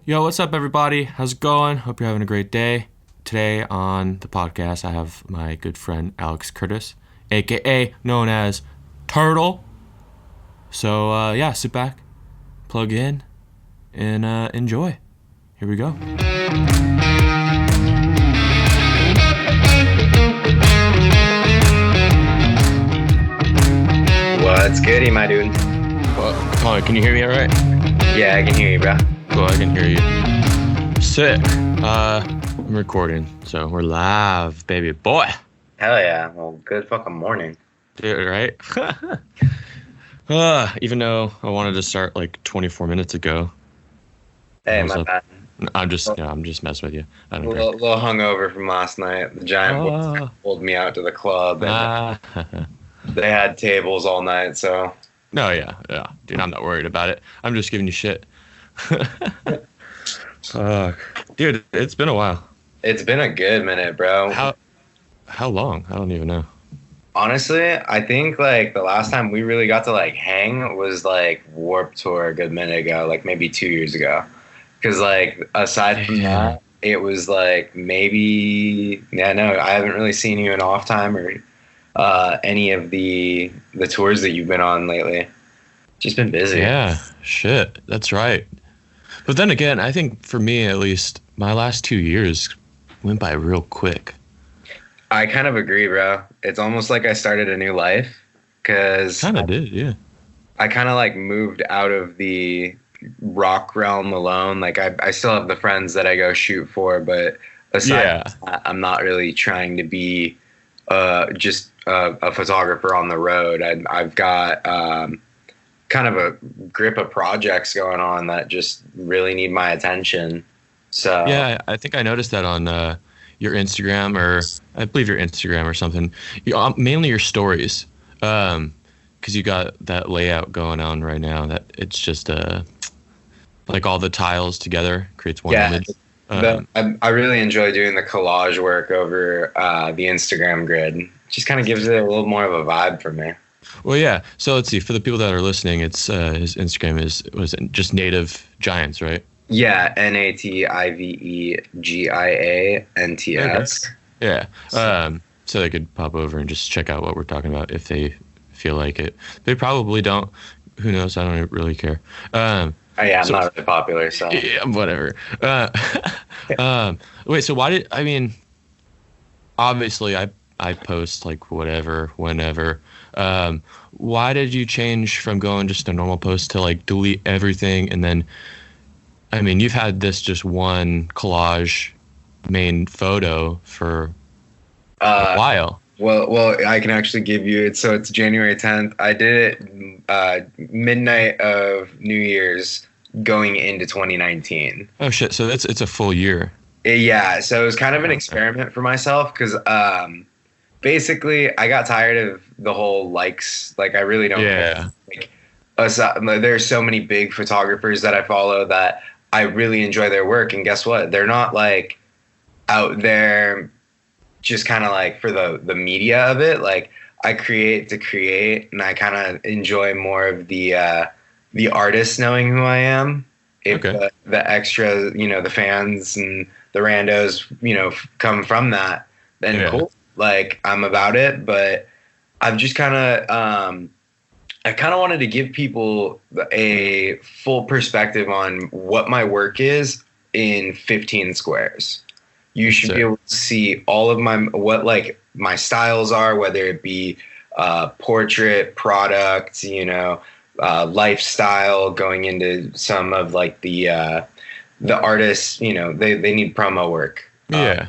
Yo, what's up, everybody? How's it going? Hope you're having a great day. Today on the podcast, I have my good friend Alex Curtis, aka known as Turtle. So, yeah, sit back, plug in, and enjoy. Here we go. What's goody, my dude? Colin, can you hear me all right? Yeah, I can hear you, bro. Cool, I can hear you. Sick. I'm recording, so we're live, baby boy. Hell yeah. Well, good fucking morning. Dude, right? Even though I wanted to start like 24 minutes ago. Hey, my bad. I'm just messing with you. I A don't care. little hungover from last night. The Giant boys pulled me out to the club, and they had tables all night, so... No, yeah. Dude, I'm not worried about it. I'm just giving you shit. Dude, it's been a while. It's been a good minute, bro. How long? I don't even know. Honestly, I think, like, the last time we really got to, like, hang was, like, Warped Tour a good minute ago, like, maybe 2 years ago. Because, like, aside from that, it was, like, maybe... Yeah, no, I haven't really seen you in Off Time or any of the tours that you've been on lately. Just been busy. Yeah, shit. That's right. But then again, I think for me, at least, my last 2 years went by real quick. I kind of agree, bro. It's almost like I started a new life because Kind of did, yeah. I kind of like moved out of the rock realm alone. Like I still have the friends that I go shoot for, but aside from that, I'm not really trying to be just a photographer on the road. I've got kind of a grip of projects going on that just really need my attention. So yeah, I think I noticed that on your Instagram, or I believe your Instagram or something. Mainly your stories, because you got that layout going on right now. That it's just like all the tiles together creates one image. I really enjoy doing the collage work over the Instagram grid. Just kind of gives it a little more of a vibe for me. Well, yeah. So let's see. For the people that are listening, it's his Instagram was just Native Giants, right? Yeah, NATIVEGIANTS. Yeah. So they could pop over and just check out what we're talking about if they feel like it. They probably don't. Who knows? I don't really care. I'm not really popular, so. Yeah, whatever. Wait, so obviously I post like whatever, whenever. Why did you change from going just a normal post to like delete everything? And then, you've had this just one collage main photo for a while. Well, I can actually give you it. So it's January 10th. I did it midnight of New Year's going into 2019. Oh shit! So it's a full year. Yeah. So it was kind of an experiment for myself because basically I got tired of the whole likes. Like I really don't. Yeah. There's so many big photographers that I follow that I really enjoy their work, and guess what? They're not like out there just kind of like for the media of it. Like I create to create, and I kind of enjoy more of the artist knowing who I am. If the extra, the fans and the randos, come from that, then cool. Like I'm about it, but I've just kind of, I kind of wanted to give people a full perspective on what my work is in 15 squares. You should be able to see all of what my styles are, whether it be portrait, product, lifestyle, going into some of like the artists, they need promo work. Yeah.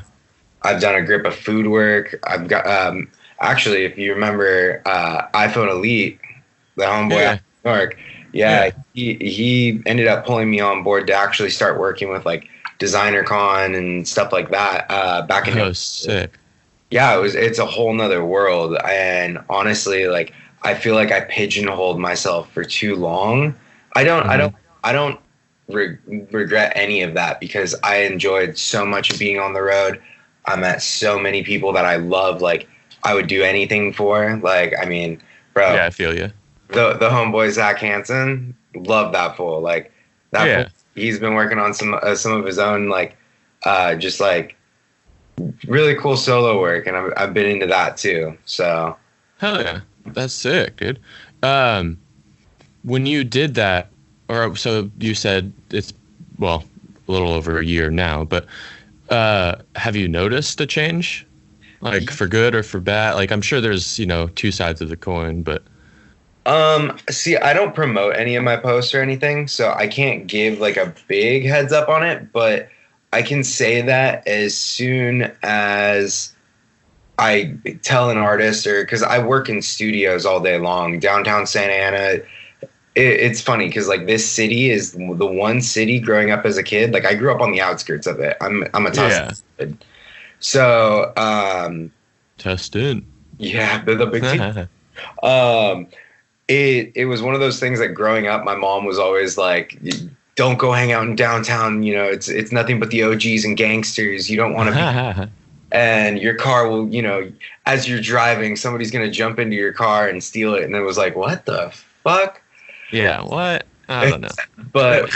I've done a grip of food work. I've got actually, if you remember iPhone Elite, the homeboy out of New York, he ended up pulling me on board to actually start working with like Designer Con and stuff like that back in sick. Yeah, it's a whole nother world. And honestly, like I feel like I pigeonholed myself for too long. I don't regret any of that because I enjoyed so much of being on the road. I met so many people that I love. Like I would do anything for. Like bro. Yeah, I feel you. The homeboy Zach Hansen, love that fool. Like that he's been working on some of his own like just like really cool solo work, and I've been into that too. So Hell yeah, that's sick, dude. When you did that, or so you said it's well a little over a year now, but have you noticed a change, like for good or for bad? Like I'm sure there's two sides of the coin, but see, I don't promote any of my posts or anything, so I can't give like a big heads up on it, but I can say that as soon as I tell an artist, or because I work in studios all day long, downtown Santa Ana. It's funny because like this city is the one city growing up as a kid. Like I grew up on the outskirts of it. I'm a Tustin kid. So Tustin. Yeah, the big team. It was one of those things that growing up, my mom was always like, "Don't go hang out in downtown. It's nothing but the OGs and gangsters. You don't want to be." And your car will, as you're driving, somebody's gonna jump into your car and steal it. And it was like, what the fuck? Yeah, what? I don't know. But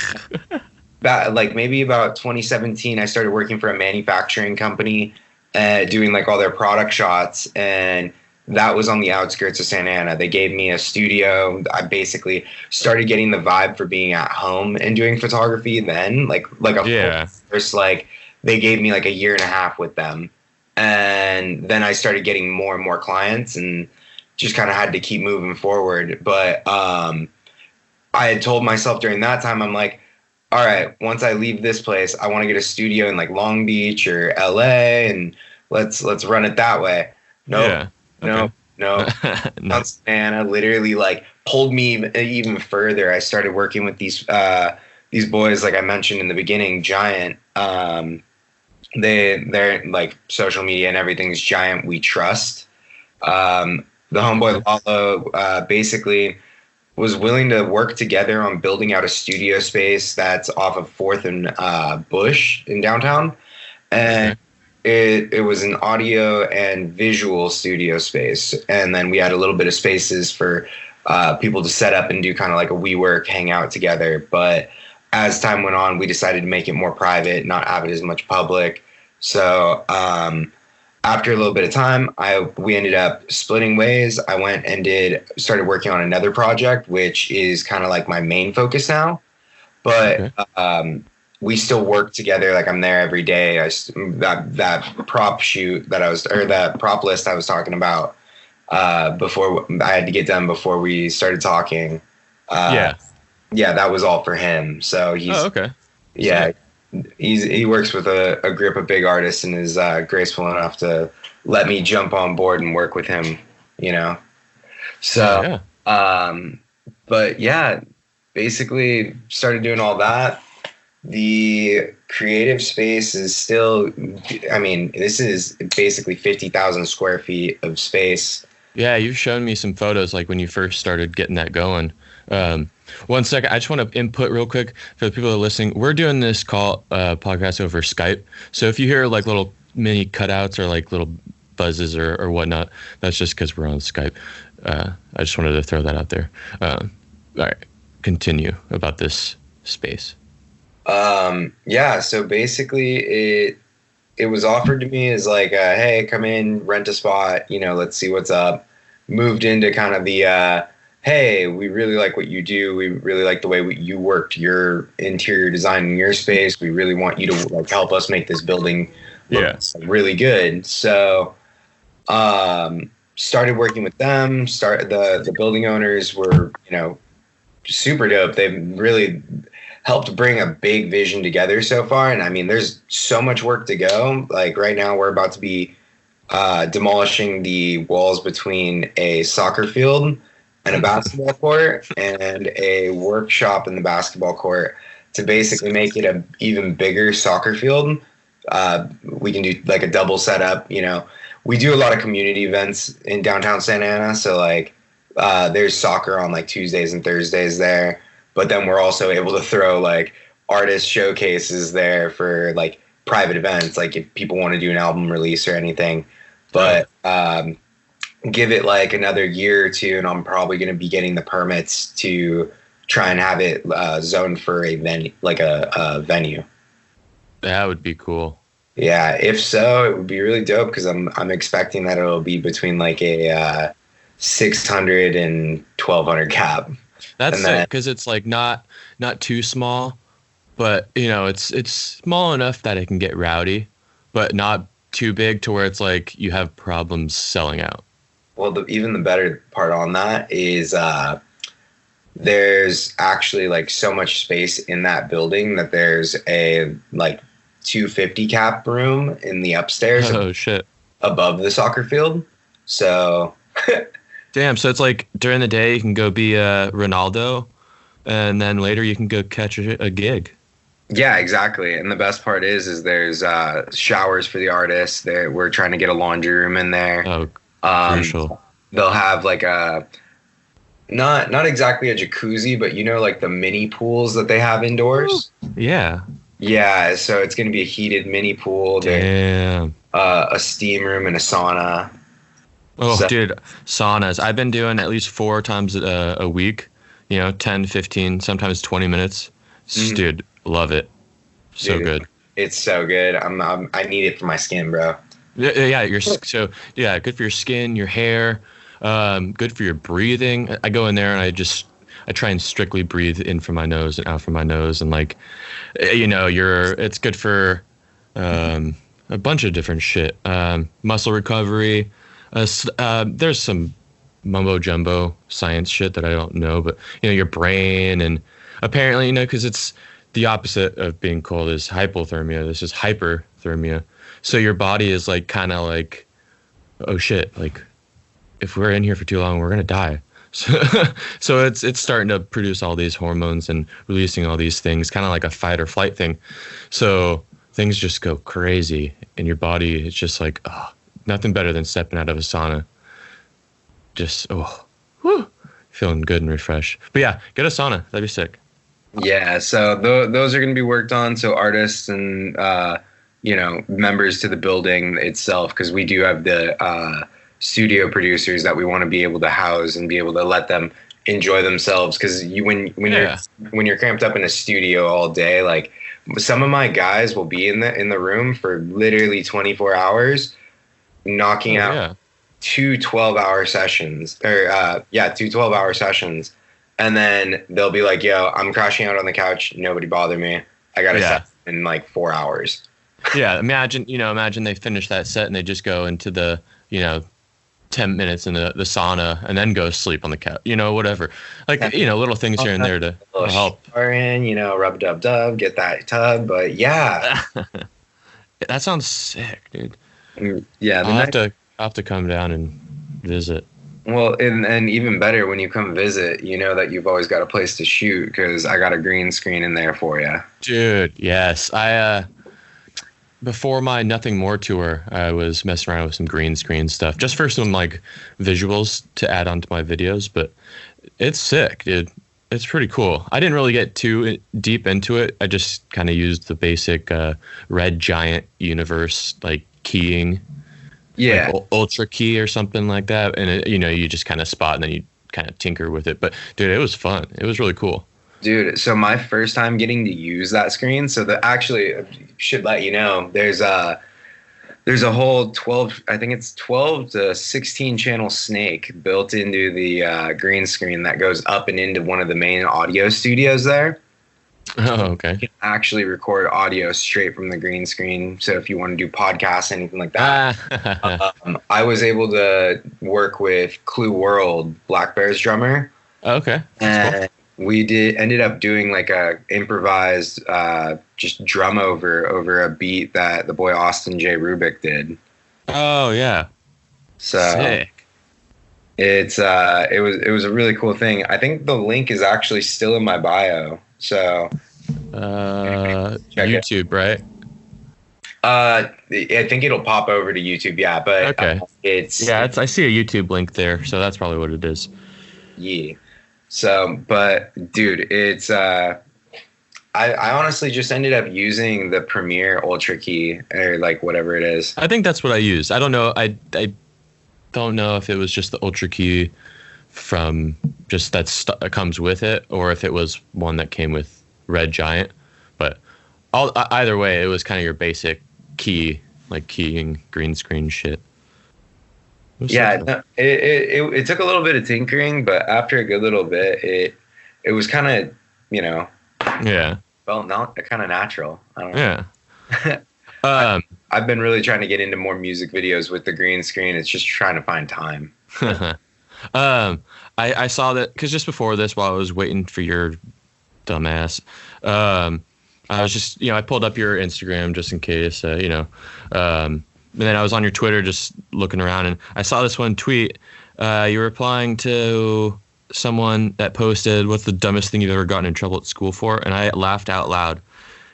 like maybe about 2017, I started working for a manufacturing company, doing like all their product shots, and that was on the outskirts of Santa Ana. They gave me a studio. I basically started getting the vibe for being at home and doing photography then, like a first, like they gave me like a year and a half with them. And then I started getting more and more clients and just kind of had to keep moving forward. But I had told myself during that time, I'm like, all right, once I leave this place, I want to get a studio in like Long Beach or LA, and let's run it that way. No. Santa literally like pulled me even further. I started working with these boys, like I mentioned in the beginning, Giant. They're like social media and everything's Giant We Trust. The homeboy Lalo basically was willing to work together on building out a studio space that's off of 4th and Bush in downtown. And it was an audio and visual studio space. And then we had a little bit of spaces for people to set up and do kind of like a WeWork hangout together. But as time went on, we decided to make it more private, not have it as much public. So after a little bit of time, we ended up splitting ways. I went and started working on another project, which is kind of like my main focus now. But we still work together. Like I'm there every day. That prop shoot that prop list I was talking about before I had to get done before we started talking. Yeah, that was all for him. So he's he works with a group of big artists and is graceful enough to let me jump on board and work with him, So, but yeah, basically started doing all that. The creative space is still, this is basically 50,000 square feet of space. Yeah, you've shown me some photos like when you first started getting that going. One second, I just want to input real quick for the people that are listening. We're doing this podcast over Skype. So if you hear like little mini cutouts or like little buzzes or whatnot, that's just because we're on Skype. I just wanted to throw that out there. All right, continue about this space. So basically it was offered to me as like, hey, come in, rent a spot, let's see what's up. Moved into kind of the, hey, we really like what you do. We really like the way you worked your interior design in your space. We really want you to like help us make this building look really good. So, started working with them. The building owners were, super dope. They really helped bring a big vision together so far. And there's so much work to go. Like right now we're about to be demolishing the walls between a soccer field and a basketball court and a workshop in the basketball court to basically make it a even bigger soccer field. We can do like a double setup. We do a lot of community events in downtown Santa Ana. So like there's soccer on like Tuesdays and Thursdays there. But then we're also able to throw like artist showcases there for like private events, like if people want to do an album release or anything. But give it like another year or two, and I'm probably going to be getting the permits to try and have it zoned for a venue, like a venue. That would be cool. Yeah, if so, it would be really dope because I'm expecting that it'll be between like a 600 and 1200 cap. That's sick because it's like not too small, but it's small enough that it can get rowdy, but not too big to where it's like you have problems selling out. Well, even the better part on that is there's actually like so much space in that building that there's a like 250 cap room in the upstairs. Oh shit! Above the soccer field. So. Damn. So it's like during the day you can go be Ronaldo, and then later you can go catch a gig. Yeah, exactly. And the best part is there's showers for the artists. We're trying to get a laundry room in there. Oh, crucial. They'll have like a not exactly a jacuzzi, but like the mini pools that they have indoors. Yeah. Yeah, so it's going to be a heated mini pool. Damn. A steam room and a sauna. Oh, so, dude, saunas. I've been doing at least 4 times a week, 10, 15, sometimes 20 minutes. Dude, love it. So good. It's so good. I need it for my skin, bro. Yeah, good for your skin, your hair, good for your breathing. I go in there and I try and strictly breathe in from my nose and out from my nose, and like, it's good for a bunch of different shit. Muscle recovery. There's some mumbo jumbo science shit that I don't know, but your brain, and apparently because it's the opposite of being cold is hypothermia. This is hyperthermia. So your body is like kind of like, oh shit, like if we're in here for too long, we're gonna die. So it's starting to produce all these hormones and releasing all these things, kind of like a fight or flight thing. So things just go crazy in your body. It's just like, nothing better than stepping out of a sauna. Just, feeling good and refreshed. But yeah, get a sauna. That'd be sick. Yeah, so those are going to be worked on. So artists and, members to the building itself, because we do have the studio producers that we want to be able to house and be able to let them enjoy themselves. Because when you're cramped up in a studio all day, like some of my guys will be in the room for literally 24 hours, knocking out 2 12-hour sessions, or 2 12-hour sessions, and then they'll be like, "Yo, I'm crashing out on the couch. Nobody bother me. I got a set in like 4 hours." Yeah, imagine they finish that set and they just go into the 10 minutes in the sauna and then go sleep on the couch. Whatever, like little things here and there to help. Or rub dub, get that tub. But yeah, that sounds sick, dude. Yeah, I'll have to come down and visit. Well, and even better when you come visit, that you've always got a place to shoot because I got a green screen in there for you. Dude, yes. I before my Nothing More tour, I was messing around with some green screen stuff just for some like visuals to add onto my videos, but it's sick, dude. It's pretty cool. I didn't really get too deep into it. I just kind of used the basic Red Giant universe like keying. Yeah, like ultra key or something like that, and you just kind of spot and then you kind of tinker with it. But dude, it was fun. It was really cool. Dude, so my first time getting to use that screen. So actually should let you know there's a whole 12 to 16 channel snake built into the green screen that goes up and into one of the main audio studios there. Oh, okay. You can actually record audio straight from the green screen. So if you want to do podcasts, anything like that. I was able to work with Clue World, Black Bear's drummer. Okay. And we ended up doing like a improvised just drum over a beat that the boy Austin J. Rubik did. Oh yeah. So sick. It was a really cool thing. I think the link is actually still in my bio. So YouTube, right? I think it'll pop over to YouTube, yeah, but okay. I see a YouTube link there, so that's probably what it is. Yeah. So, but dude, it's I honestly just ended up using the Premiere Ultra Key or like whatever it is. I think that's what I used. I don't know. I don't know if it was just the Ultra Key from just that comes with it, or if it was one that came with Red Giant. But either way, it was kind of your basic keying green screen shit. Yeah, no, it took a little bit of tinkering, but after a good little bit, it was kind of, felt not kind of natural. I don't know. Yeah. I've been really trying to get into more music videos with the green screen. It's just trying to find time. I saw that because just before this, while I was waiting for your dumbass, I was just, I pulled up your Instagram just in case, and then I was on your Twitter just looking around, and I saw this one tweet. You were replying to someone that posted, "What's the dumbest thing you've ever gotten in trouble at school for?" And I laughed out loud.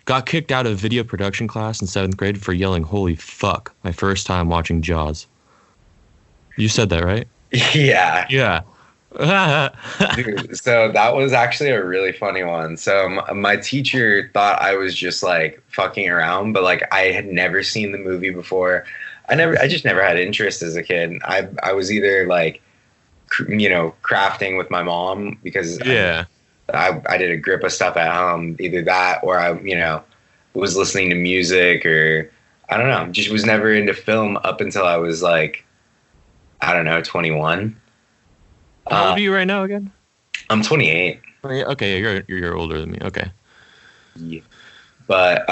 Got kicked out of video production class in 7th grade for yelling "Holy fuck" my first time watching Jaws. You said that, right? Yeah. Yeah. Dude, so that was actually a really funny one. So my teacher thought I was just like fucking around, but like I had never seen the movie before. I just never had interest as a kid. I was either like, crafting with my mom because I did a grip of stuff at home, either that or I, was listening to music, or I don't know, just was never into film up until I was like, I don't know, 21. How old are you right now again? I'm 28. Okay, you're older than me. Okay. Yeah. But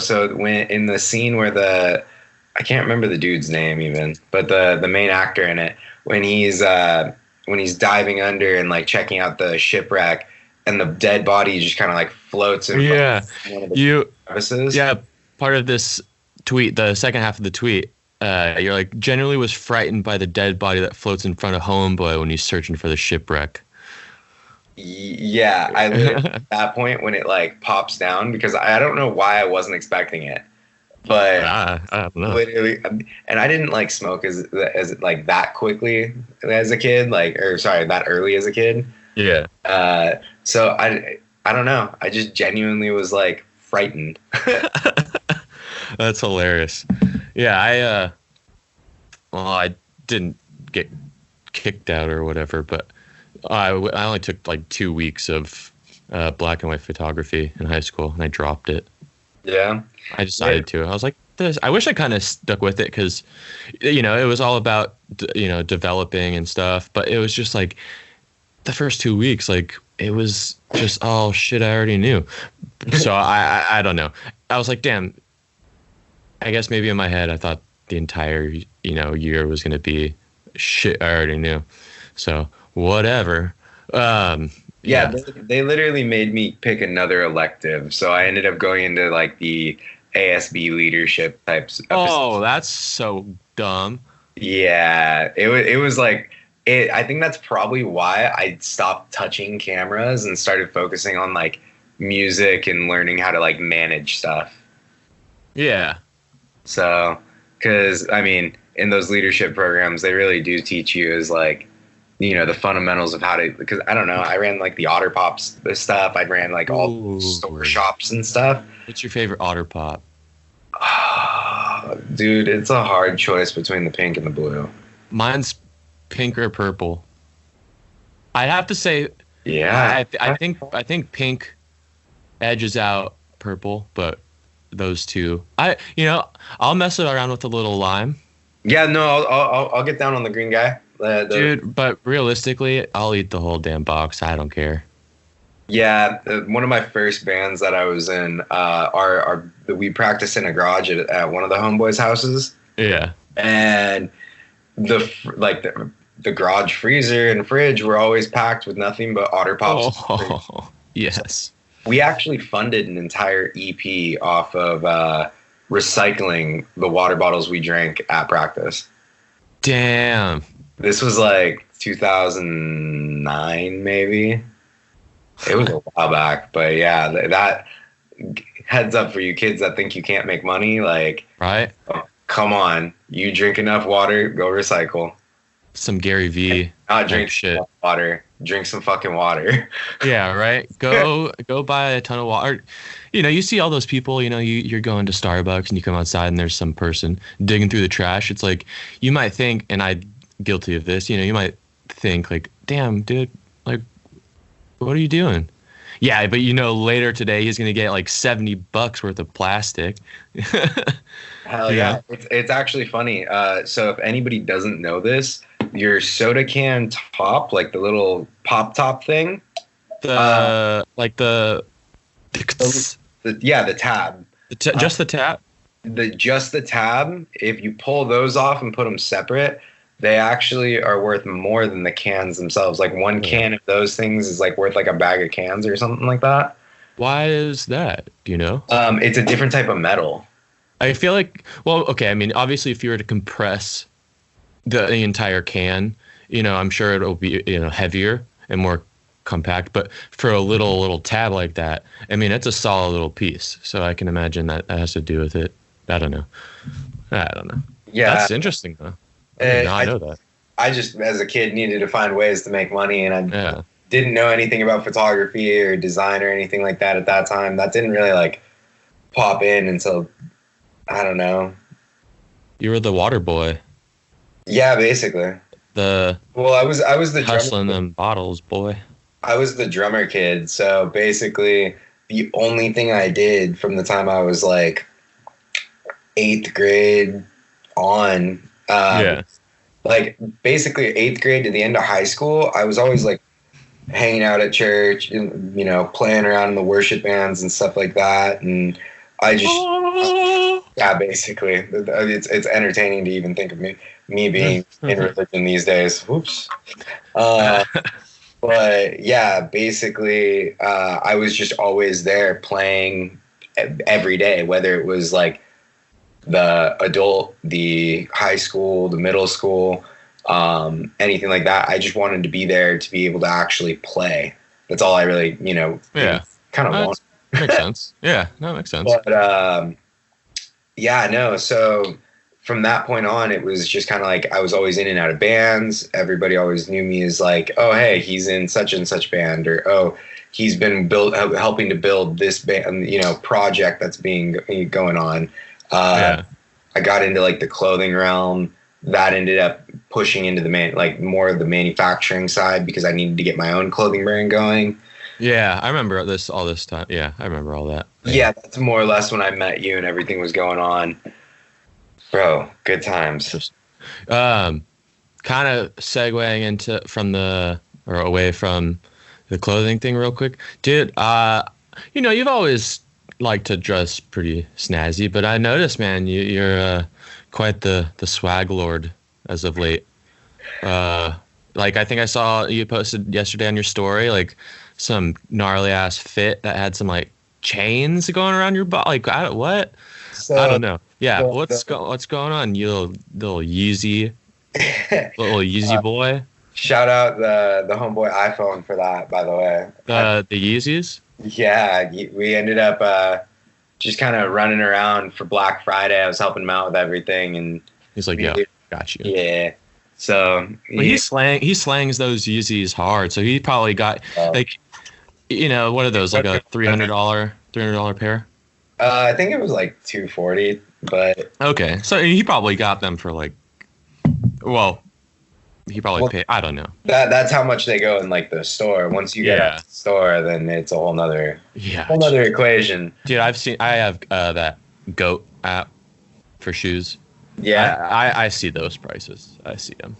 so when in the scene where I can't remember the dude's name even, but the main actor in it, when he's diving under and like checking out the shipwreck, and the dead body just kind of like floats in one of the crevices. Yeah, part of this tweet, the second half of the tweet, you're like, generally was frightened by the dead body that floats in front of homeboy when he's searching for the shipwreck. Yeah, I lived at that point when it like pops down, because I don't know why I wasn't expecting it. But I don't know. Literally, and I didn't like smoke as like that quickly as a kid, that early as a kid. Yeah. So I don't know. I just genuinely was like frightened. That's hilarious. Yeah, I didn't get kicked out or whatever, but I only took like 2 weeks of black and white photography in high school, and I dropped it. Yeah. I decided to. I was like, I wish I kind of stuck with it, because, it was all about, developing and stuff. But it was just like the first 2 weeks, like it was just all shit I already knew. So I don't know. I was like, damn, I guess maybe in my head I thought the entire, year was going to be shit I already knew. So whatever. Yeah, they literally made me pick another elective. So I ended up going into like the ASB leadership types. Oh, that's so dumb. Yeah, it was like it. I think that's probably why I stopped touching cameras and started focusing on like music and learning how to like manage stuff. Yeah. So, because I mean, in those leadership programs, they really do teach you as like, the fundamentals of how to, because I don't know, I ran like the Otter Pops stuff. I ran like all store shops and stuff. What's your favorite Otter Pop? Dude, it's a hard choice between the pink and the blue. Mine's pink or purple. I'd have to say, yeah. I think pink edges out purple, but those two, I'll mess it around with a little lime. Yeah, no, I'll get down on the green guy. Dude, but realistically, I'll eat the whole damn box. I don't care. Yeah, one of my first bands that I was in, we practiced in a garage at one of the homeboys' houses. Yeah, and the garage freezer and fridge were always packed with nothing but Otter Pops. Oh, yes. We actually funded an entire EP off of recycling the water bottles we drank at practice. Damn. This was like 2009, maybe. It was a while back, but yeah, that heads up for you kids that think you can't make money. Like, right? Oh, come on, you drink enough water, go recycle. Some Gary V. Not drink shit. Water. Drink some fucking water. Yeah, right. Go buy a ton of water. You see all those people. You're going to Starbucks and you come outside and there's some person digging through the trash. It's like, you might think, and I'm guilty of this. You might think like, damn, dude, like, what are you doing? Yeah, but later today he's gonna get like $70 worth of plastic. Hell yeah. It's actually funny. So if anybody doesn't know this, your soda can top, like the little pop top thing, The the tab. Just the tap. Just the tab. If you pull those off and put them separate, they actually are worth more than the cans themselves. Like one can of those things is like worth like a bag of cans or something like that. Why is that? Do you know? It's a different type of metal. I feel like, well, okay. I mean, obviously, if you were to compress the entire can, I'm sure it'll be heavier and more compact. But for a little tab like that, I mean, it's a solid little piece. So I can imagine that has to do with it. I don't know. Yeah, that's interesting though. I did not know that. I just, as a kid, needed to find ways to make money, and I didn't know anything about photography or design or anything like that at that time. That didn't really like pop in until, I don't know. You were the water boy. Yeah, basically. I was the hustling them bottles, boy. I was the drummer kid, so basically the only thing I did from the time I was like 8th grade on, like basically 8th grade to the end of high school, I was always like hanging out at church and playing around in the worship bands and stuff like that, and I just basically it's entertaining to even think of me being in religion these days. Whoops. But yeah, basically I was just always there playing every day, whether it was like the adult, the high school, the middle school, anything like that. I just wanted to be there to be able to actually play. That's all I really, kind of want. Makes sense. Yeah, that makes sense. But so from that point on, it was just kind of like I was always in and out of bands. Everybody always knew me as like, oh, hey, he's in such and such band, or oh, he's been helping to build this band, project that's going on. I got into like the clothing realm. That ended up pushing into the more of the manufacturing side because I needed to get my own clothing brand going. Yeah, I remember all this time. Yeah, I remember all that. Yeah, that's more or less when I met you and everything was going on. Bro, good times. Just, kind of segueing away from the clothing thing real quick. Dude, you've always liked to dress pretty snazzy, but I noticed, man, you're quite the swag lord as of late. Like I think I saw you posted yesterday on your story, like some gnarly ass fit that had some like chains going around your body. Like what? I don't know. Yeah, what's going on? You little Yeezy, little Yeezy boy. Shout out the homeboy iPhone for that, by the way. The Yeezys. Yeah, we ended up just kind of running around for Black Friday. I was helping him out with everything, and he's like, "Yeah, got you." Yeah. So he slangs those Yeezys hard. So he probably got what are those, like a $300 pair? I think it was like $240, but okay. So he probably got them for like, he probably paid. I don't know. That's how much they go in like the store. Once you get out the store, then it's a whole nother equation. Dude, I have that Goat app for shoes. Yeah, I see those prices. I see them.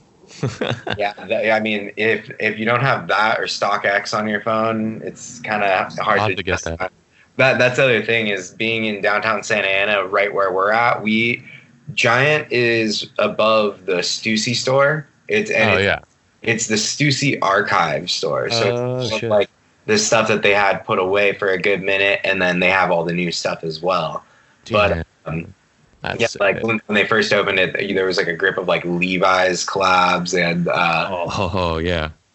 Yeah, I mean, if you don't have that or StockX on your phone, it's kind of hard to get that. That's the other thing is being in downtown Santa Ana, right where we're at. Giant is above the Stussy store. It's the Stussy Archive store. So it's like the stuff that they had put away for a good minute, and then they have all the new stuff as well. Damn. But like when they first opened it, there was like a grip of like Levi's collabs. They had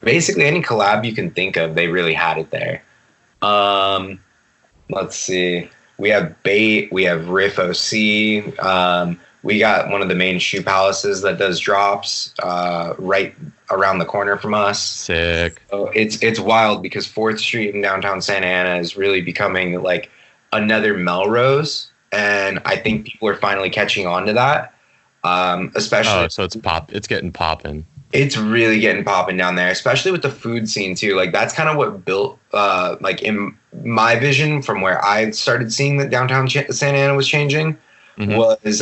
basically any collab you can think of, they really had it there. Let's see. We have Bait. We have Riff OC. We got one of the main shoe palaces that does drops right around the corner from us. Sick. So it's wild because 4th Street in downtown Santa Ana is really becoming like another Melrose, and I think people are finally catching on to that. Especially. Oh, so it's getting popping. It's really getting popping down there, especially with the food scene too. Like that's kind of what built, like in my vision from where I started seeing that downtown Santa Ana was changing, was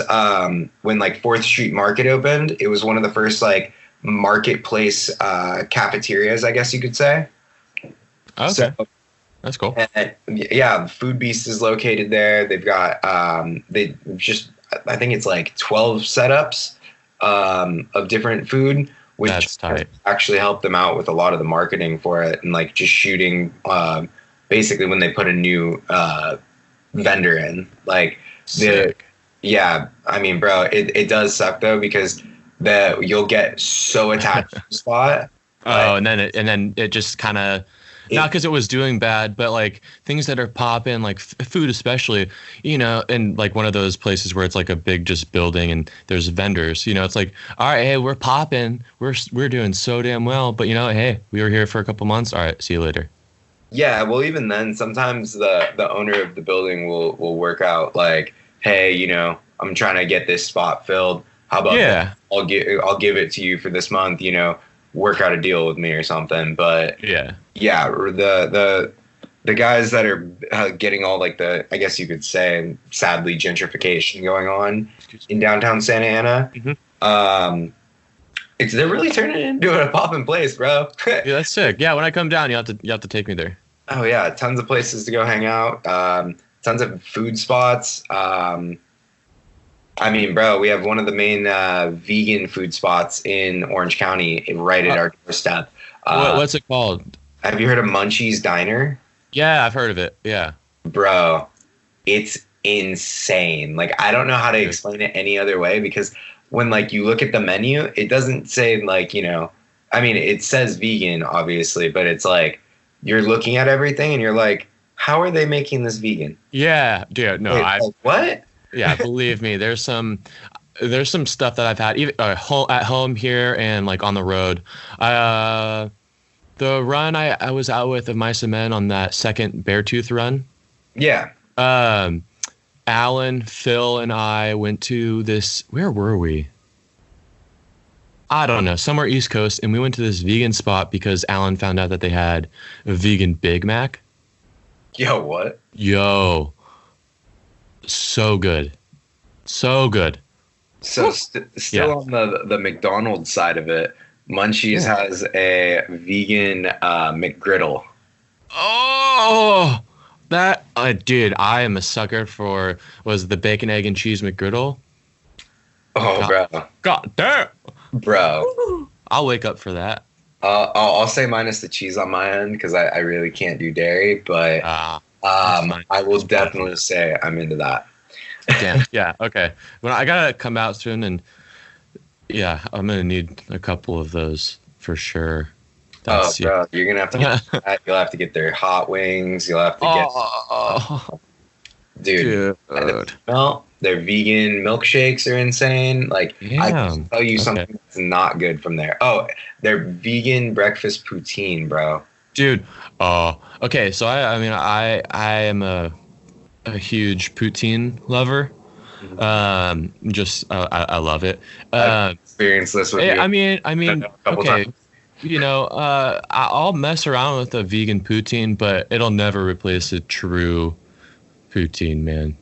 when like 4th Street Market opened. It was one of the first like marketplace cafeterias, I guess you could say. Okay, so, that's cool. And, yeah, Food Beast is located there. They've got I think it's like 12 setups of different food. Which actually helped them out with a lot of the marketing for it and like just shooting basically when they put a new vendor in. Like yeah, I mean, bro, it does suck though because you'll get so attached to the spot. Oh, and then it just kind of not because it was doing bad, but like things that are popping, like food especially, you know, and like one of those places where it's like a big just building and there's vendors, you know, it's like, all right, hey, we're popping, we're doing so damn well, but you know, hey, we were here for a couple months. All right, see you later. Yeah, well, even then, sometimes the owner of the building will work out like, hey, you know, I'm trying to get this spot filled. How about that? I'll give it to you for this month, you know. Work out a deal with me or something. But yeah, the guys that are getting all like the, I guess you could say, sadly, gentrification going on in downtown Santa Ana. They're really turning it into a poppin' place, bro. Yeah, that's sick. Yeah, when I come down, you have to take me there. Oh yeah, tons of places to go hang out. Tons of food spots. I mean, bro, we have one of the main vegan food spots in Orange County right at our doorstep. What's it called? Have you heard of Munchie's Diner? Yeah, I've heard of it. Yeah. Bro, it's insane. Like, I don't know how to explain it any other way because when, like, you look at the menu, it doesn't say, like, you know, I mean, it says vegan, obviously, but it's like you're looking at everything and you're like, how are they making this vegan? Yeah, dude, no. Like, what? Yeah, believe me, there's some stuff that I've had even at home here and like on the road. The run I was out with of Mice and Men on that second Beartooth run. Yeah. Alan, Phil, and I went to this. Where were we? I don't know, somewhere East Coast, and we went to this vegan spot because Alan found out that they had a vegan Big Mac. Yo, what? Yo. So good. So good. So still on the McDonald's side of it, Munchies has a vegan McGriddle. Oh, that dude, I am a sucker for the bacon, egg, and cheese McGriddle. Oh, bro. God damn. Bro. I'll wake up for that. I'll say minus the cheese on my end because I really can't do dairy, but I will definitely say I'm into that. Damn. Yeah. Okay. Well, I gotta come out soon, and yeah, I'm gonna need a couple of those for sure. Bro, you're gonna have to get that. You'll have to get their hot wings. You'll have to get, dude. Well, their vegan milkshakes are insane. Like, I can tell you something that's not good from there. Oh, their vegan breakfast poutine, bro. Dude. Okay. So I mean, I am a huge poutine lover. I love it. I've experienced this with you. I mean, okay. Times. You know, I'll mess around with a vegan poutine, but it'll never replace a true poutine, man.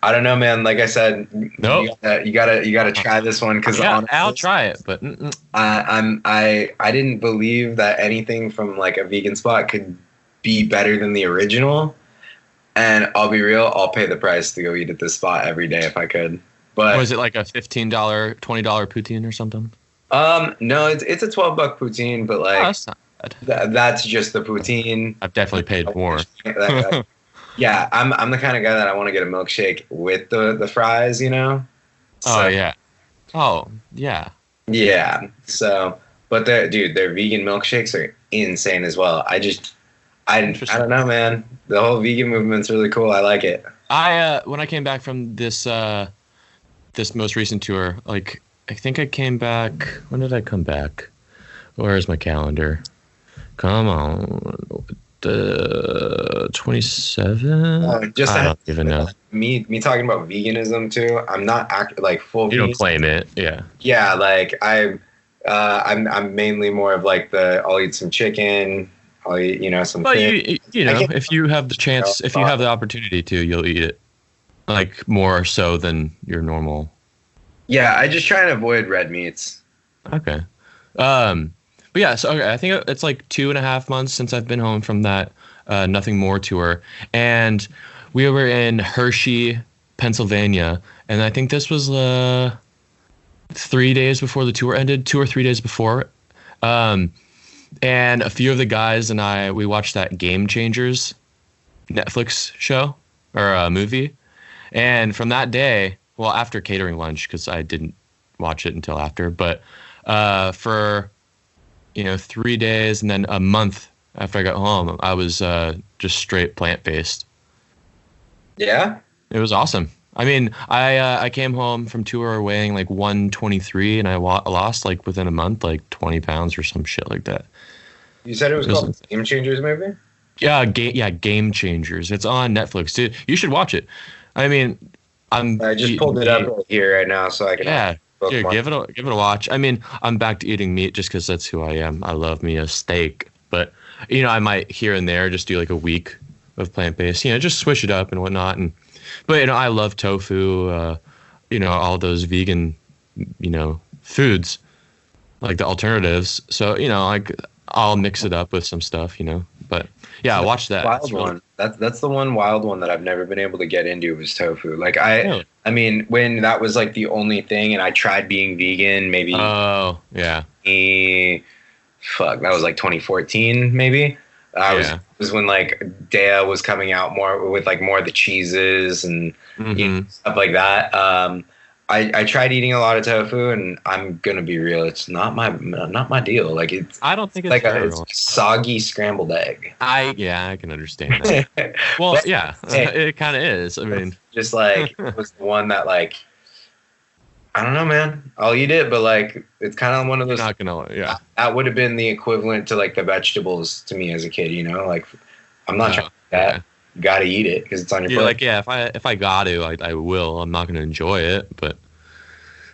I don't know, man. Like I said, nope. you gotta try this one because I'll try it. But I didn't believe that anything from like a vegan spot could be better than the original. And I'll be real, I'll pay the price to go eat at this spot every day if I could. But was it like a $15, $20 poutine or something? No, it's a $12 poutine, but like that's not bad. That's just the poutine. I've definitely paid more. Yeah, I'm the kind of guy that I want to get a milkshake with the fries, you know? So, oh yeah. Oh yeah. Yeah. So, but their vegan milkshakes are insane as well. I don't know, man. The whole vegan movement's really cool. I like it. When I came back from this most recent tour, like I think I came back. When did I come back? Where's my calendar? Come on, the 27. I don't even know. Me talking about veganism too. I'm not like full. You don't claim it, yeah. Yeah, like I'm mainly more of like I'll eat some chicken. I'll eat, some But fish. if you have the chance, if you have the opportunity to, you'll eat it like more so than your normal. Yeah, I just try and avoid red meats. Okay. But yeah, so okay, I think it's like 2.5 months since I've been home from that Nothing More tour, and we were in Hershey, Pennsylvania, and I think this was 3 days before the tour ended, 2 or 3 days before. And a few of the guys and we watched that Game Changers Netflix show or movie, and from that day, well, after catering lunch, because I didn't watch it until after, but for 3 days and then a month after I got home, I was just straight plant-based. Yeah? It was awesome. I mean, I came home from tour weighing like 123, and I lost like within a month like 20 pounds or some shit like that. You said it was called Game Changers movie? Yeah, Game Changers. It's on Netflix, dude. You should watch it. I mean, I just pulled it up here right now so I can. Yeah, dude, give it a watch. I mean, I'm back to eating meat just because that's who I am. I love me a steak, but I might here and there just do like a week of plant-based. Just switch it up and whatnot. But I love tofu. All those vegan, foods, like the alternatives. So like I'll mix it up with some stuff. But yeah, watch that. Wild one. That's the one wild one that I've never been able to get into was tofu. Like I mean, when that was like the only thing, and I tried being vegan, maybe. Oh yeah. Fuck, that was like 2014, maybe. Was when like Dea was coming out more with like more of the cheeses and stuff like that. I tried eating a lot of tofu, and I'm gonna be real, it's not my deal. Like I don't think it's like a soggy scrambled egg. I can understand that. Well, but, yeah, it kind of is. I mean, just like it was the one that like I don't know, man. I'll eat it, but like it's kind of one of those. You're not gonna, yeah. That would have been the equivalent to like the vegetables to me as a kid. Like I'm not trying to do that. Yeah. You gotta eat it because it's on your plate. Like, yeah, if I got to, I will. I'm not gonna enjoy it, but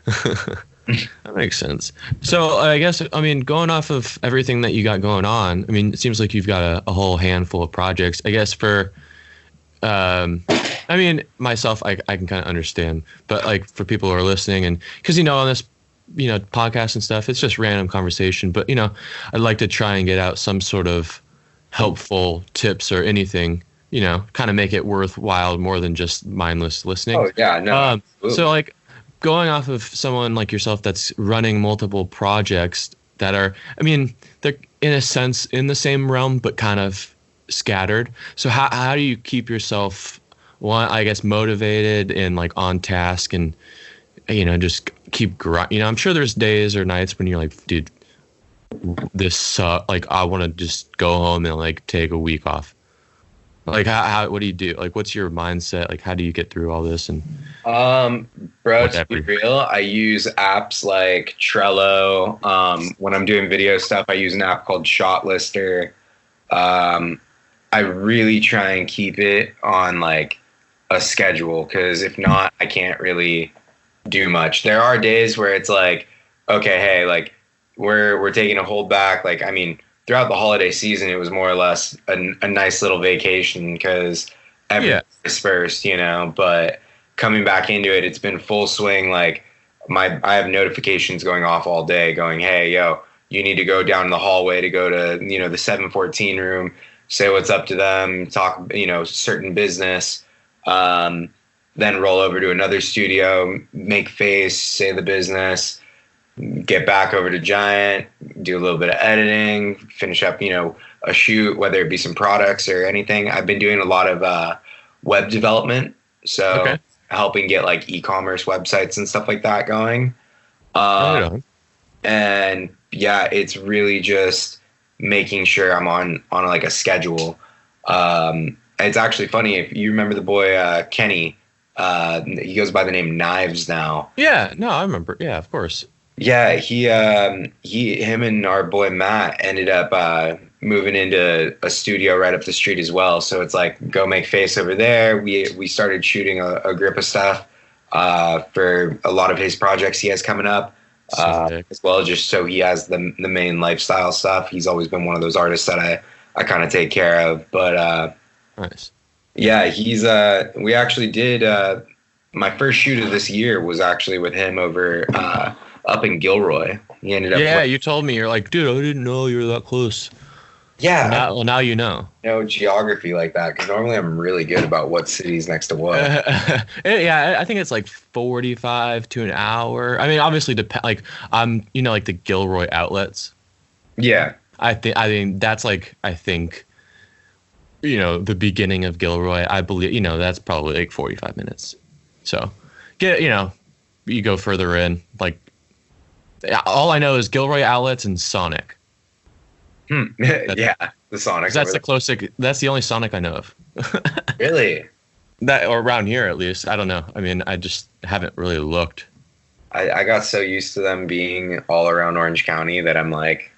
that makes sense. So I guess going off of everything that you got going on, it seems like you've got a whole handful of projects. I guess for myself, I can kind of understand, but like for people who are listening, and because on this podcast and stuff, it's just random conversation, but I'd like to try and get out some sort of helpful tips or anything, kind of make it worthwhile more than just mindless listening. Oh yeah, no. So like going off of someone like yourself that's running multiple projects that are, they're in a sense in the same realm but kind of scattered. So how do you keep yourself motivated and like on task and just keep grinding? I'm sure there's days or nights when you're like, dude, this like I want to just go home and like take a week off. Like what do you do? Like what's your mindset? Like how do you get through all this? And bro, to be real, I use apps like Trello. When I'm doing video stuff, I use an app called Shot Lister. I really try and keep it on like a schedule, because if not, I can't really do much. There are days where it's like, okay, hey, like we're taking a hold back. Like, throughout the holiday season, it was more or less a nice little vacation because everyone's dispersed, but coming back into it, it's been full swing. Like I have notifications going off all day going, hey, yo, you need to go down the hallway to go to, the 714 room, say what's up to them, talk, certain business, then roll over to another studio, make face, say the business, get back over to Giant, do a little bit of editing, finish up, a shoot, whether it be some products or anything. I've been doing a lot of web development, so helping get like e-commerce websites and stuff like that going. And yeah, it's really just making sure I'm on like a schedule. It's actually funny, if you remember the boy Kenny, he goes by the name Knives now. Yeah, no, I remember. Yeah, of course. Yeah, him and our boy Matt ended up moving into a studio right up the street as well. So it's like, go make face over there. We started shooting a grip of stuff for a lot of his projects he has coming up. Sick. as well, just so he has the main lifestyle stuff. He's always been one of those artists that I kind of take care of. But Nice. yeah, he's we actually did my first shoot of this year was actually with him over up in Gilroy. He ended up You told me. You're like, dude, I didn't know you were that close. Yeah. Now you know. No geography like that, because normally I'm really good about what city's next to what. Yeah, I think it's like 45 to an hour. I mean, obviously, like like the Gilroy outlets. Yeah. I think that's like, the beginning of Gilroy. I believe, that's probably like 45 minutes. So you go further in. Like, all I know is Gilroy outlets and Sonic. Yeah, the Sonic. That's the closest. That's the only Sonic I know of. Really? That, or around here at least. I don't know. I mean, I just haven't really looked. I got so used to them being all around Orange County that I'm like,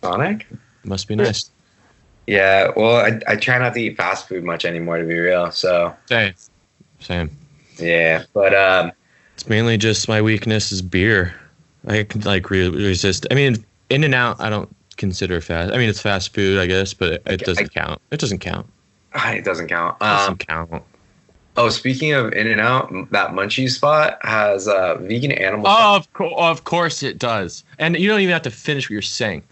Sonic? Must be nice. Yeah, well, I try not to eat fast food much anymore, to be real. So Same. Yeah, but it's mainly just my weakness is beer. I can really resist. I mean, In-N-Out, I don't consider fast. I mean, it's fast food, I guess, but it doesn't count. It doesn't count. It doesn't count. Doesn't count. Oh, speaking of In-N-Out, that Munchies spot has vegan animal. Oh, of course it does. And you don't even have to finish what you're saying.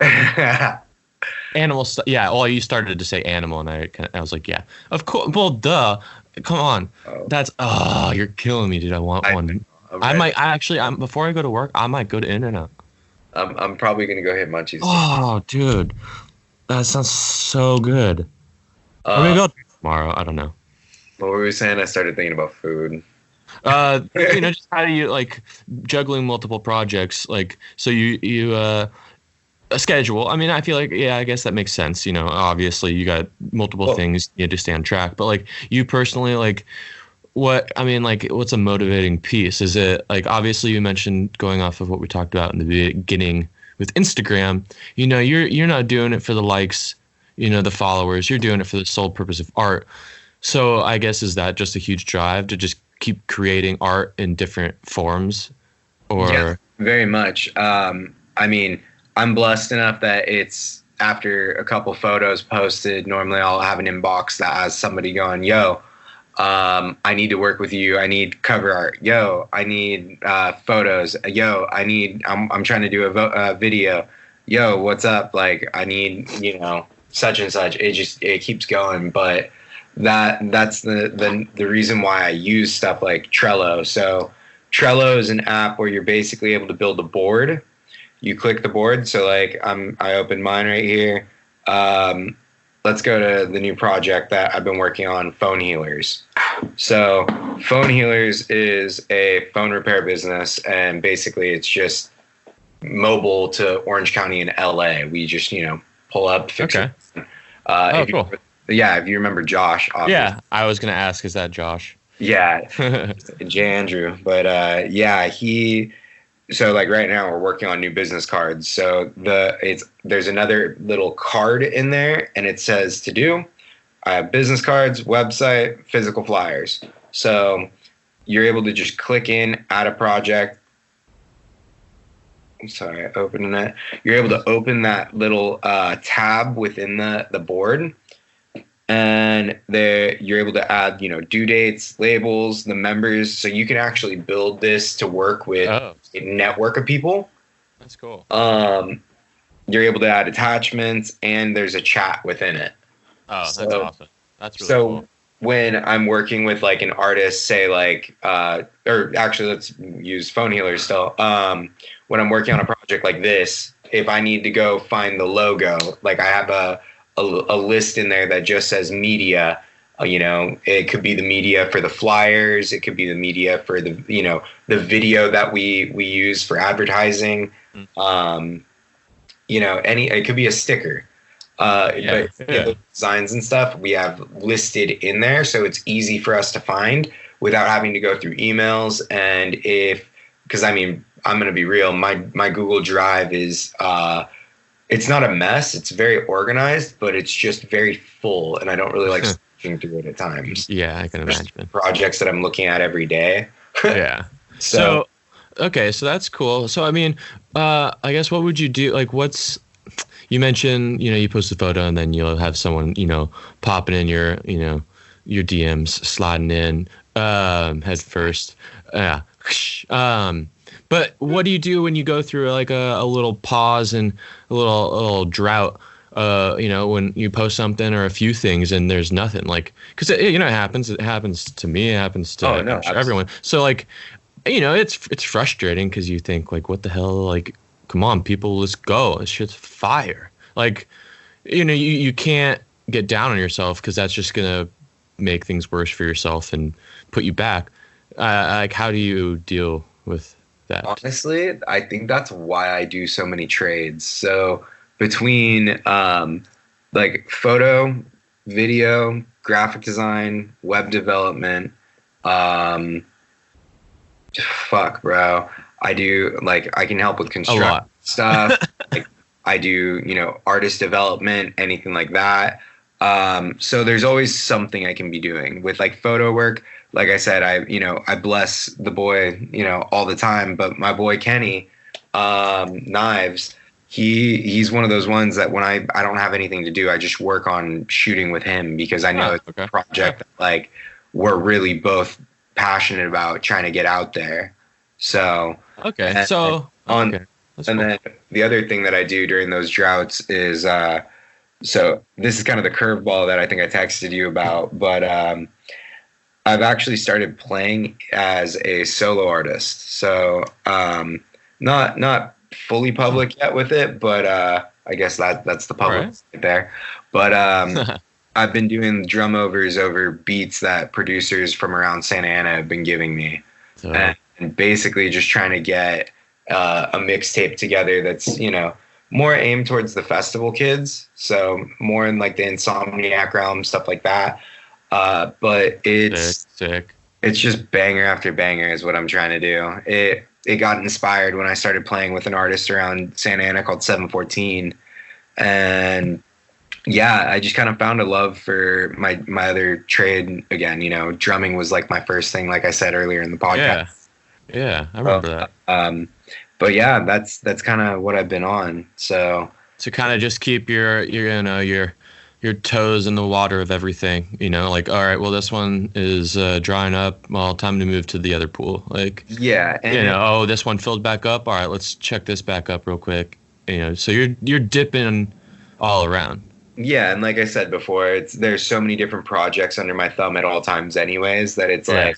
Animal stuff. Yeah. Well, you started to say animal, and I was like, yeah, of course. Well, duh. Come on. You're killing me, dude. I want one. I might before I go to work, I might go to In-N-Out. I'm probably gonna go hit Munchies. Oh, dude, that sounds so good. I'm gonna go tomorrow. I don't know. What were we saying? I started thinking about food. Just how do you like juggling multiple projects? Like, so you a schedule. I mean, I feel like, I guess that makes sense. Obviously you got multiple things you have to stay on track. But like you personally, like, what's a motivating piece? Is it like, obviously you mentioned going off of what we talked about in the beginning with Instagram, you're not doing it for the likes, the followers, you're doing it for the sole purpose of art. So I guess, is that just a huge drive to just keep creating art in different forms? Or yeah, very much. I mean, I'm blessed enough that it's after a couple photos posted, normally I'll have an inbox that has somebody going, yo, I need to work with you. I need cover art. Yo, I need photos. Yo, I'm trying to do a video. Yo, what's up? Like, I need, such and such. It keeps going. But that's the reason why I use stuff like Trello. So Trello is an app where you're basically able to build a board. You click the board. So like I opened mine right here. Let's go to the new project that I've been working on, Phone Healers. So Phone Healers is a phone repair business, and basically it's just mobile to Orange County and LA. We just, pull up, fix it. Cool. If you remember Josh. Obviously. Yeah, I was going to ask, is that Josh? Yeah, J. Andrew. But so like right now we're working on new business cards. So there's another little card in there, and it says to do. I have business cards, website, physical flyers. So you're able to just click in, add a project. I'm sorry, opening it. You're able to open that little tab within the board. And there you're able to add, due dates, labels, the members. So you can actually build this to work with a network of people. That's cool. You're able to add attachments, and there's a chat within it. Oh, that's awesome. That's really cool. When I'm working with like an artist, say like, or actually let's use Phone Healers still. When I'm working on a project like this, if I need to go find the logo, like I have a list in there that just says media. It could be the media for the flyers. It could be the media for the video that we use for advertising. It could be a sticker. But designs and stuff we have listed in there, so it's easy for us to find without having to go through emails. And because I'm going to be real, my Google Drive is it's not a mess. It's very organized, but it's just very full, and I don't really like searching through it at times. Yeah, I can imagine. Projects that I'm looking at every day. Yeah. So Okay, so that's cool. So I mean, I guess what would you do? Like, you mentioned, you post a photo and then you'll have someone, popping in your DMs, sliding in, head first. Yeah. But what do you do when you go through like a little pause and a little drought? When you post something or a few things and there's nothing, like, because it happens. It happens to me. It happens to Oh no, I'm sure everyone. So like, it's frustrating because you think like, what the hell? Like, come on, people, let's go. This shit's fire. Like, you can't get down on yourself because that's just gonna make things worse for yourself and put you back. Like, how do you deal with that? honestly, I think that's why I do so many trades. So between like photo, video, graphic design, web development, um, fuck, bro. I do like I can help with A construction lot. stuff. Like I do, artist development, anything like that. So there's always something I can be doing with like photo work. Like I said, I bless the boy, all the time. But my boy Kenny, Knives, he's one of those ones that when I don't have anything to do, I just work on shooting with him because I know it's Okay. a project that like we're really both passionate about trying to get out there. So Okay. and So on okay. That's and cool. then the other thing that I do during those droughts is so this is kind of the curveball that I think I texted you about, but I've actually started playing as a solo artist. So not fully public yet with it, but I guess that's the All public right. right there. But I've been doing drum overs over beats that producers from around Santa Ana have been giving me, So, and basically just trying to get a mixtape together that's more aimed towards the festival kids, so more in like the Insomniac realm, stuff like that. But sick. it's just banger after banger is what I'm trying to do. It got inspired when I started playing with an artist around Santa Ana called 714, and yeah, I just kind of found a love for my other trade again. Drumming was like my first thing, like I said earlier in the podcast. Yeah, I remember that. But yeah, that's kind of what I've been on. So To kind of just keep your toes in the water of everything, like, all right, well, this one is drying up. Well, time to move to the other pool. Like, yeah, and oh, this one filled back up. All right, let's check this back up real quick. So you're dipping all around. yeah, and like I said before, there's so many different projects under my thumb at all times, anyways, that it's Yeah. like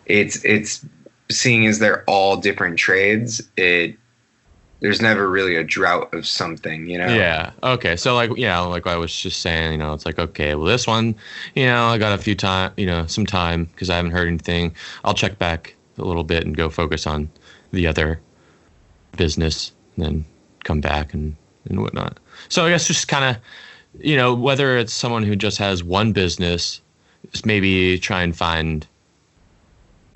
it's seeing as they're all different trades. There's never really a drought of something. Yeah. Okay. So like I was just saying, it's like, okay, well, this one, I got a few time, some time because I haven't heard anything. I'll check back a little bit and go focus on the other business and then come back and whatnot. So I guess just kind of, whether it's someone who just has one business, just maybe try and find,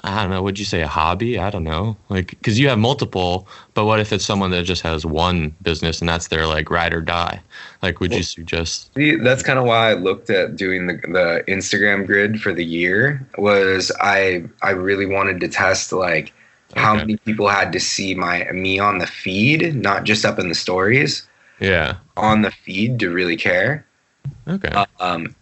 I don't know, would you say a hobby? I don't know. Like, because you have multiple, but what if it's someone that just has one business and that's their like ride or die? Like, would you suggest? See, that's kind of why I looked at doing the Instagram grid for the year. Was I really wanted to test like how Okay. many people had to see me on the feed, not just up in the stories, Yeah. on the feed to really care. Okay.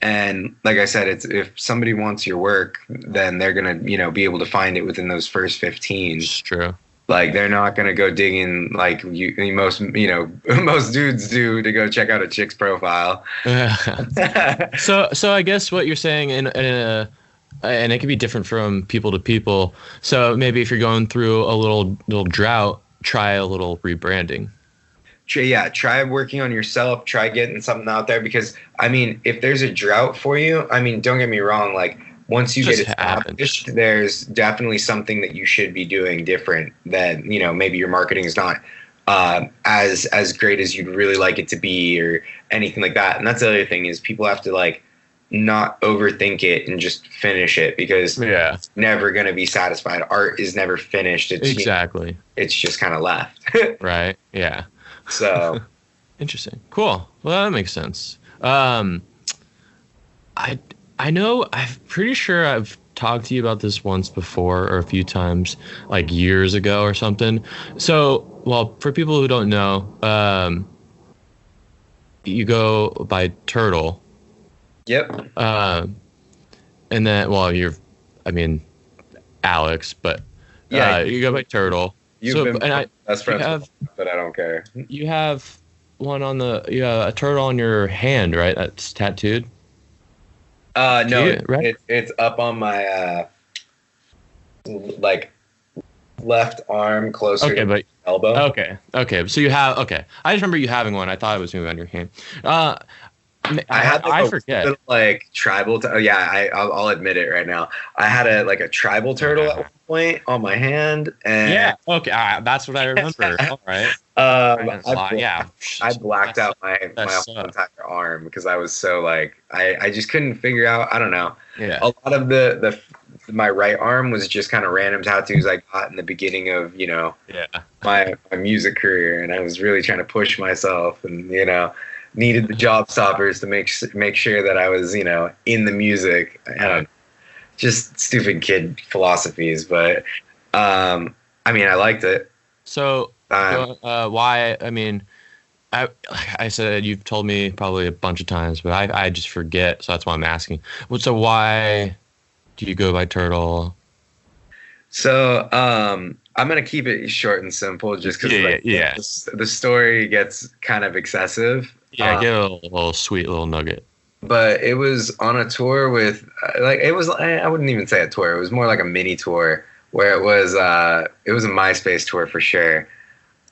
And like I said, if somebody wants your work, then they're gonna be able to find it within those first 15. It's true. Like they're not gonna go digging like most most dudes do to go check out a chick's profile. So I guess what you're saying and it can be different from people to people. So maybe if you're going through a little drought, try a little rebranding. Try working on yourself, try getting something out there, because I mean, if there's a drought for you, I mean, don't get me wrong, like once you Just get established, there's definitely something that you should be doing different than, maybe your marketing is not as great as you'd really like it to be or anything like that. And that's the other thing is people have to like not overthink it and just finish it, because it's never going to be satisfied. Art is never finished. It's Exactly. It's just kind of left. Right. Yeah. So Interesting. Cool. Well, that makes sense. I know. I'm pretty sure I've talked to you about this once before or a few times, like years ago or something. So, well, for people who don't know, you go by Turtle. Yep. And then, well, I mean, Alex, but you go by Turtle. Best friends, but I don't care. You have one you have a turtle on your hand, right? That's tattooed. No, it's up on my like left arm, closer to the elbow. Okay. So you have I just remember you having one. I thought it was maybe on your hand. I forget. Little, like tribal. I'll admit it right now. I had a tribal turtle at one point on my hand, and that's what I remember. All right. I blacked out my whole entire arm because I was so like I just couldn't figure out. I don't know. Yeah. A lot of my right arm was just kind of random tattoos I got in the beginning of my music career, and I was really trying to push myself, and needed the job stoppers to make sure that I was in the music. I don't know, just stupid kid philosophies, but I mean I liked it. So why? I mean, I said you've told me probably a bunch of times, but I just forget, so that's why I'm asking. Well, so why do you go by Turtle? So I'm gonna keep it short and simple, just because the story gets kind of excessive. Yeah, get a little sweet little nugget. But it was on a tour with I wouldn't even say a tour. It was more like a mini tour where it was a MySpace tour for sure.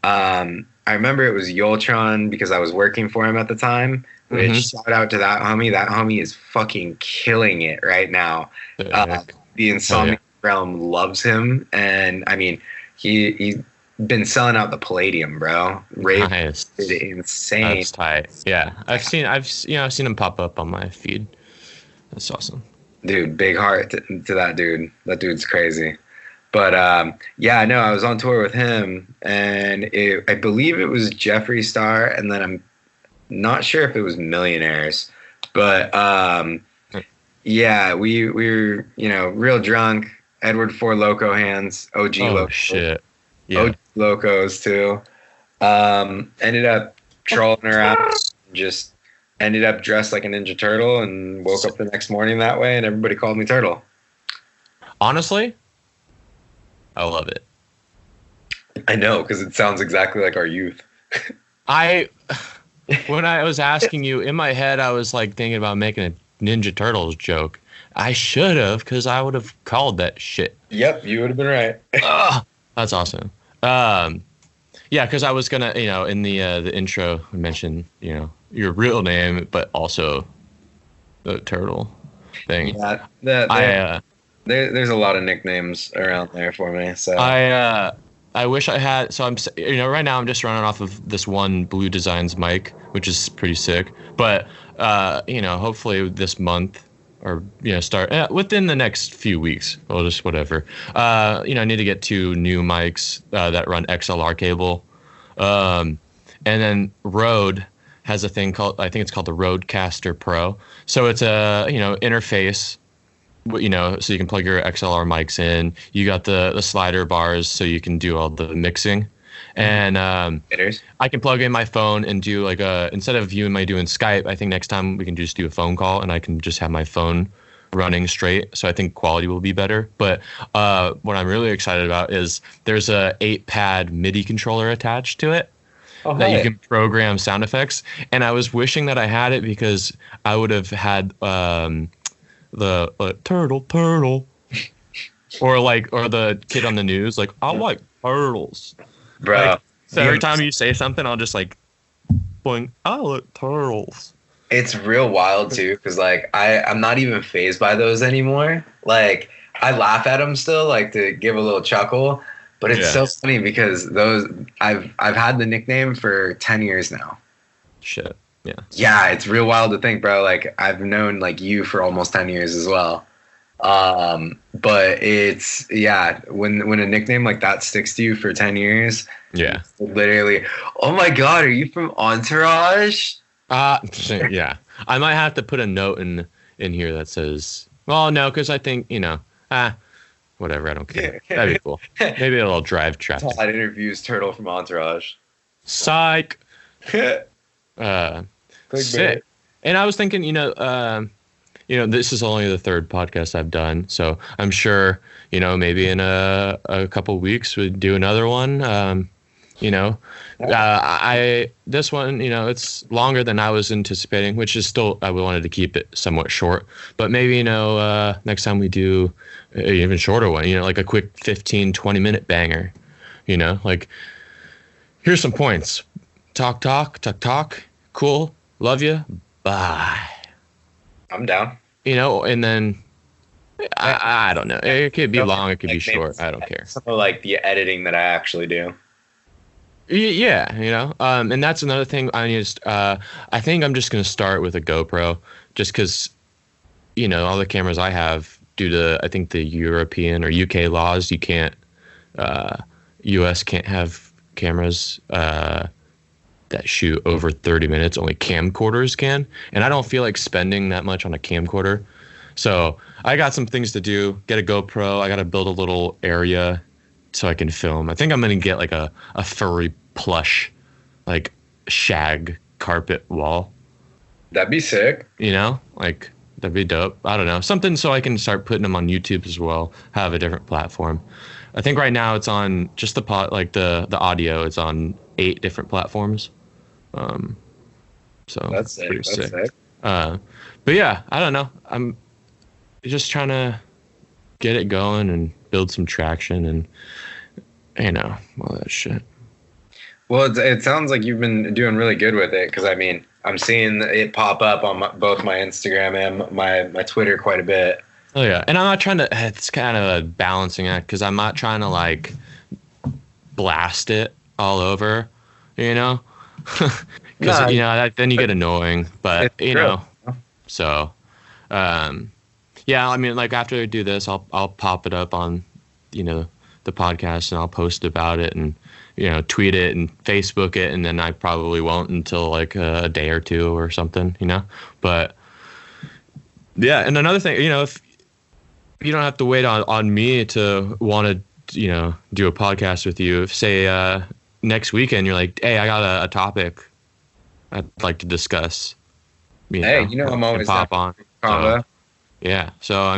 I remember it was Yoltron because I was working for him at the time. Which shout out to that homie. That homie is fucking killing it right now. The Insomniac realm loves him, and I mean he's been selling out the Palladium, bro. Nice. Insane. That's tight. Yeah, I've seen him pop up on my feed. That's awesome, dude. Big heart to that dude. That dude's crazy. But I was on tour with him, and I believe it was Jeffree Star, and then I'm not sure if it was Millionaires, but we were real drunk. Edward Four Loco hands, OG Loco. Shit. Yeah. OG Locos too. Ended up trolling around, just ended up dressed like a Ninja Turtle, and woke up the next morning that way, and everybody called me Turtle. Honestly, I love it. I know, because it sounds exactly like our youth. When I was asking you, in my head, I was like thinking about making a Ninja Turtles joke. I should have, because I would have called that shit. Yep, you would have been right. That's awesome. Because I was gonna, in the intro, mention, your real name, but also the turtle thing. Yeah, there's a lot of nicknames around there for me. So I wish I had. So I'm, right now I'm just running off of this one Blue Designs mic, which is pretty sick. But hopefully this month, or start within the next few weeks, or just whatever. I need to get 2 new mics that run XLR cable, and then Rode has a thing called, I think it's called the Rodecaster Pro. So it's a interface, so you can plug your XLR mics in. You got the slider bars, so you can do all the mixing. And I can plug in my phone and do instead of you and me doing Skype, I think next time we can just do a phone call, and I can just have my phone running straight. So I think quality will be better. But what I'm really excited about is there's a 8-pad MIDI controller attached to it that you can program sound effects. And I was wishing that I had it, because I would have had the turtle, or the kid on the news, like, I like turtles. Bro, so every time you say something, I'll just boing, I like turtles. It's real wild too, because I'm not even fazed by those anymore. I laugh at them still, to give a little chuckle, but it's so funny because those I've had the nickname for 10 years now. Shit. Yeah. Yeah, it's real wild to think, bro. I've known you for almost 10 years as well. But it's when a nickname like that sticks to you for 10 years. Yeah. Literally, oh my God, are you from Entourage? Yeah. I might have to put a note in here that says, well, no, because I think, Whatever, I don't care. That'd be cool. Maybe it'll drive traffic. Todd interviews Turtle from Entourage. Psych. Sick. And I was thinking, this is only the third podcast I've done, so I'm sure, maybe in a couple weeks we'd do another one. This one, it's longer than I was anticipating, which is still, I wanted to keep it somewhat short, but maybe, next time we do an even shorter one, like a quick 15-20 minute banger, like here's some points. Talk. Cool. Love you. Bye. I'm down. And then I don't know. It could be long. It could be short. I don't care. Some of like the editing that I actually do. Yeah, and that's another thing. I think I'm just gonna start with a GoPro, just because, all the cameras I have, due to I think the European or UK laws, you can't, US can't have cameras that shoot over 30 minutes. Only camcorders can, and I don't feel like spending that much on a camcorder. So I got some things to do. Get a GoPro. I got to build a little area so I can film. I think I'm gonna get like a furry plush, like shag carpet wall. That'd be sick. Like that'd be dope. I don't know, something so I can start putting them on YouTube as well. Have a different platform. I think right now it's on just the audio. It's on 8 different platforms. So that's pretty sick. sick. But yeah, I don't know. I'm just trying to get it going and build some traction and all that shit. Well, it sounds like you've been doing really good with it, because I'm seeing it pop up on both my Instagram and my Twitter quite a bit. Oh yeah, and I'm not trying to. It's kind of a balancing act, because I'm not trying to like blast it all over, because then you get annoying. But so yeah, like after I do this, I'll pop it up on the podcast, and I'll post about it and tweet it and Facebook it, and then I probably won't until like a day or two or something, but yeah. And another thing, if you don't have to wait on me to want to do a podcast with you, if say next weekend you're like, hey, I got a topic I'd like to discuss, I'm always pop on. So, yeah, so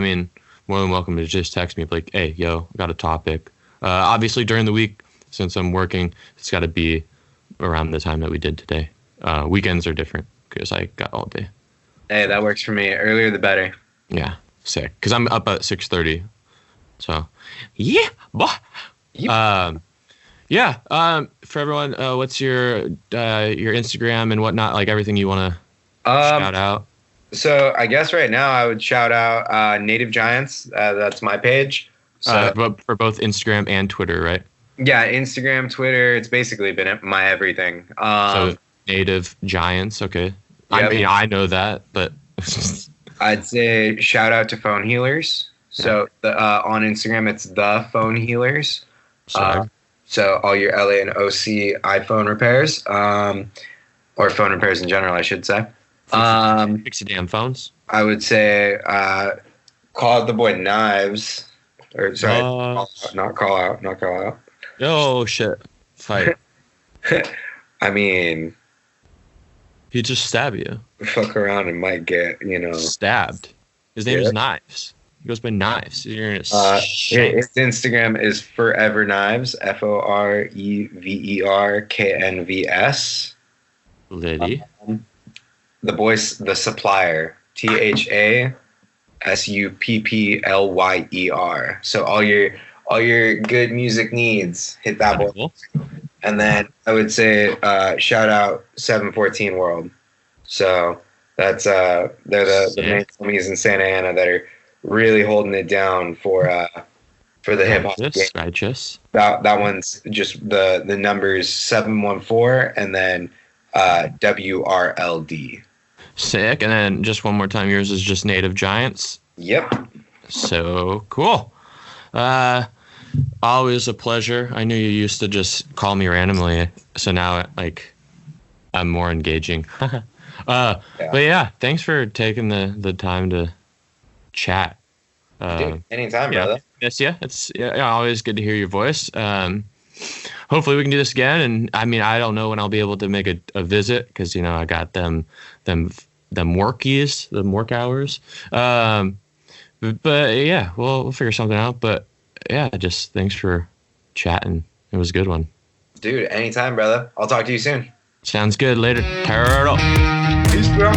more than welcome to just text me like, hey, yo, I got a topic. Obviously during the week, since I'm working, it's got to be around the time that we did today. Weekends are different because I got all day. Hey, that works for me. Earlier the better. Yeah, sick. Because I'm up at 6:30. So, yeah, boy. Yep. For everyone, what's your Instagram and whatnot? Like everything you want to shout out. So I guess right now I would shout out Native Giants. That's my page. So for both Instagram and Twitter, right? Yeah, Instagram, Twitter. It's basically been my everything. So Native Giants. Okay. Yep. I know that, but I'd say shout out to Phone Healers. So on Instagram, it's the Phone Healers. So all your LA and OC iPhone repairs, or phone repairs in general, I should say. Fix the damn phones. I would say call out the boy Knives. Or sorry, not call out. Oh shit! Fight. He just stabbed you. Fuck around and might get stabbed. His name is Knives. He goes by Knives. You're gonna his Instagram is Forever Knives. FOREVERKNVS. Liddy. The boys, the supplier. THASUPPLYER. So all your good music needs, hit that one. Cool. And then I would say shout out 714 World. So that's they're the main homies in Santa Ana that are really holding it down for the hip hop game. Righteous. That one's just the numbers 714 and then WRLD. Sick. And then just one more time, yours is just Native Giants. Yep. So cool. Always a pleasure. I knew you used to just call me randomly, so now I'm more engaging. But yeah, thanks for taking the time to chat. Dude, anytime, Yeah, brother. miss you. It's always good to hear your voice. Hopefully we can do this again. And I mean, I don't know when I'll be able to make a visit because I got them workies, the work hours. But yeah, we'll figure something out. But yeah, just thanks for chatting. It was a good one. Dude, anytime, brother. I'll talk to you soon. Sounds good. Later, Turtle. Peace, bro.